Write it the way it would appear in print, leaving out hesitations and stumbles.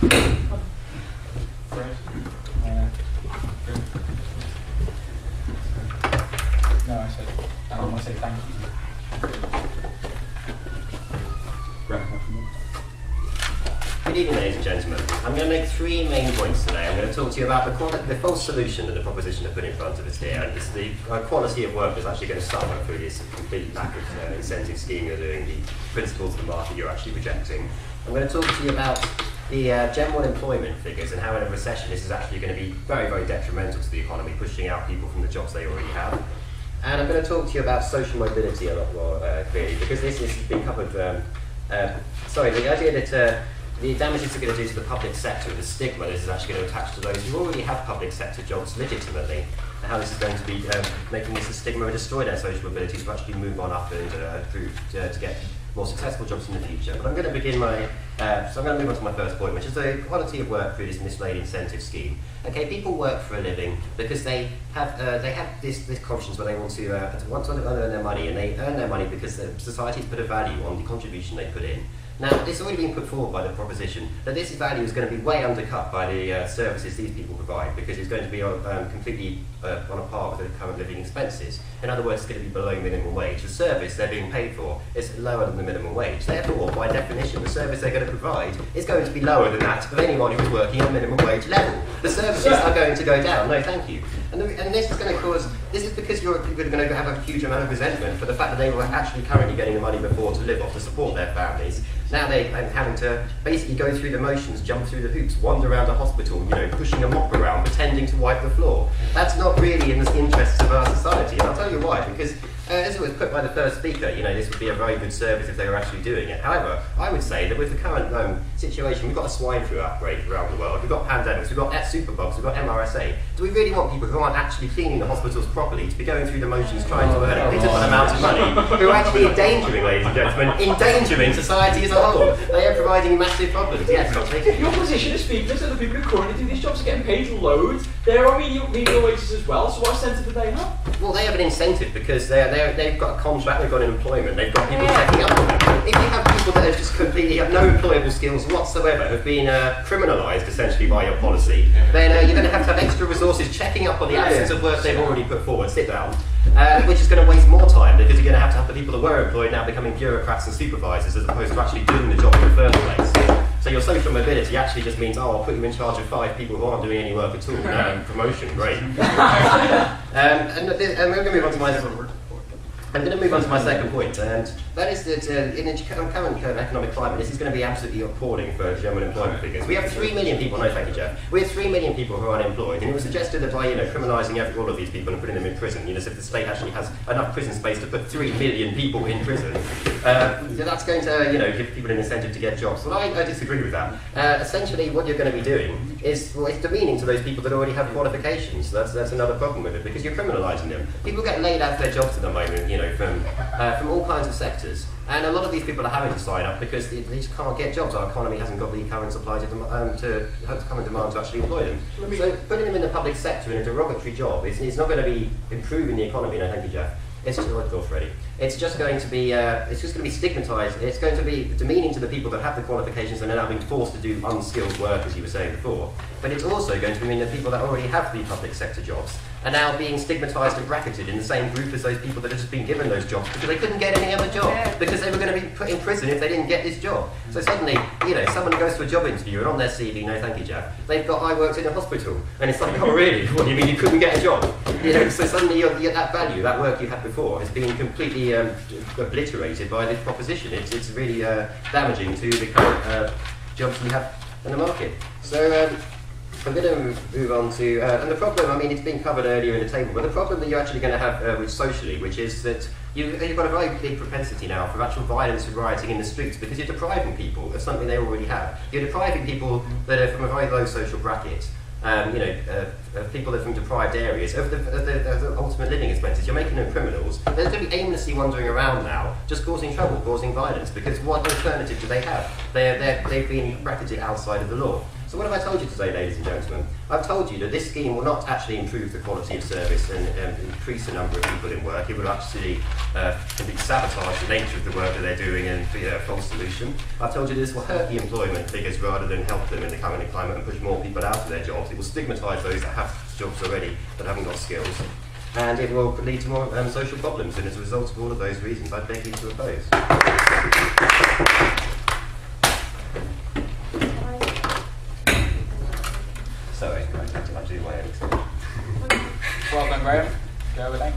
No, I said, I want to say thank you. Good evening, ladies and gentlemen. I'm going to make three main points today. I'm going to talk to you about the false solution that the proposition I put in front of us here, and it's the quality of work that's actually going to suffer through this complete lack of incentive scheme you're doing, the principles of the market you're actually rejecting. I'm going to talk to you about the general employment figures and how in a recession this is actually going to be very, very detrimental to the economy, pushing out people from the jobs they already have. And I'm going to talk to you about social mobility a lot more clearly, because this has been covered. The idea that the damage it's going to do to the public sector, the stigma this is actually going to attach to those who already have public sector jobs legitimately, and how this is going to be making this a stigma and destroy their social mobility to actually move on up and to get more successful jobs in the future. But I'm going to begin move on to my first point, which is the quality of work through this mislaid incentive scheme. Okay, people work for a living because they have this conscience where they want to earn their money, and they earn their money because the society's put a value on the contribution they put in. Now, it's already been put forward by the proposition that this value is going to be way undercut by the services these people provide, because it's going to be completely on a par with the current living expenses. In other words, it's going to be below minimum wage. The service they're being paid for is lower than the minimum wage. Therefore, by definition, the service they're going to provide is going to be lower than that of anyone who is working on minimum wage level. The services are going to go down. No, thank you. And this is going to cause, this is because you're going to have a huge amount of resentment for the fact that they were actually currently getting the money before to live off, to support their families. Now they're having to basically go through the motions, jump through the hoops, wander around a hospital, pushing a mop around, pretending to wipe the floor. That's not really in the interests of our society, and I'll tell you why, because as it was put by the first speaker, this would be a very good service if they were actually doing it. However, I would say that with the current situation, we've got a swine flu outbreak around the world, we've got pandemics, we've got superbugs, we've got MRSA. Do we really want people who aren't actually cleaning the hospitals properly to be going through the motions trying to earn a pitiful amount of money, who are actually endangering, ladies and gentlemen, endangering society as a whole? They are providing massive problems. Yes, I'll take it. Your position as speaker is that the people who currently do these jobs are getting paid loads. They're on medial wages as well, so what incentive do they have? Well, they have an incentive because they've got a contract, they've got an employment, they've got people checking up on them. If you have people that are just completely have no employable skills whatsoever, have been criminalised essentially by your policy, then you're going to have extra resources checking up on the absence of work they've already put forward. Sit down. Which is going to waste more time, because you're going to have the people that were employed now becoming bureaucrats and supervisors as opposed to actually doing the job in the first place. So your social mobility actually just means, I'll put you in charge of 5 people who aren't doing any work at all. Promotion, great. And we're going to move on to my second point, and that is that in the current economic climate, this is going to be absolutely appalling for German employment figures. We have 3 million people, no thank you, Jeff, we have 3 million people who are unemployed, and it was suggested that by criminalising all of these people and putting them in prison, if the state actually has enough prison space to put 3 million people in prison, that's going to give people an incentive to get jobs. Well, I disagree with that. Essentially, what you're going to be doing is, it's demeaning to those people that already have qualifications. That's another problem with it, because you're criminalising them. People get laid out of their jobs at the moment, from all kinds of sectors. And a lot of these people are having to sign up because they just can't get jobs. Our economy hasn't got the current supply to come and demand to actually employ them. So putting them in the public sector in a derogatory job is not going to be improving the economy. No, thank you, Jeff. It's just going to be stigmatised. It's going to be demeaning to the people that have the qualifications and are now being forced to do unskilled work, as you were saying before. But it's also going to mean that people that already have the public sector jobs are now being stigmatised and bracketed in the same group as those people that have just been given those jobs because they couldn't get any other job, because they were going to be put in prison if they didn't get this job. So suddenly, someone who goes to a job interview and on their CV, no thank you, Jeff, they've got, I worked in a hospital. And it's like, oh really? What do you mean you couldn't get a job? So suddenly that value, that work you had before, has been completely obliterated by this proposition. It's really damaging to the current jobs we have in the market. So I'm going to move on to, and the problem, it's been covered earlier in the table, but the problem that you're actually going to have with socially, which is that you've got a very big propensity now for actual violence and rioting in the streets, because you're depriving people of something they already have. You're depriving people that are from a very low social bracket, people that are from deprived areas, of the ultimate living expenses. You're making them criminals. They're going to be aimlessly wandering around now, just causing trouble, causing violence, because what alternative do they have? They've been bracketed outside of the law. So what have I told you today, ladies and gentlemen? I've told you that this scheme will not actually improve the quality of service and increase the number of people in work. It will actually sabotage the nature of the work that they're doing and be a false solution. I've told you this will hurt the employment figures rather than help them in the current climate and push more people out of their jobs. It will stigmatise those that have jobs already but haven't got skills. And it will lead to more social problems, and as a result of all of those reasons, I beg you to oppose. Sorry, I have to do my own. Well done, Graham. Go with that.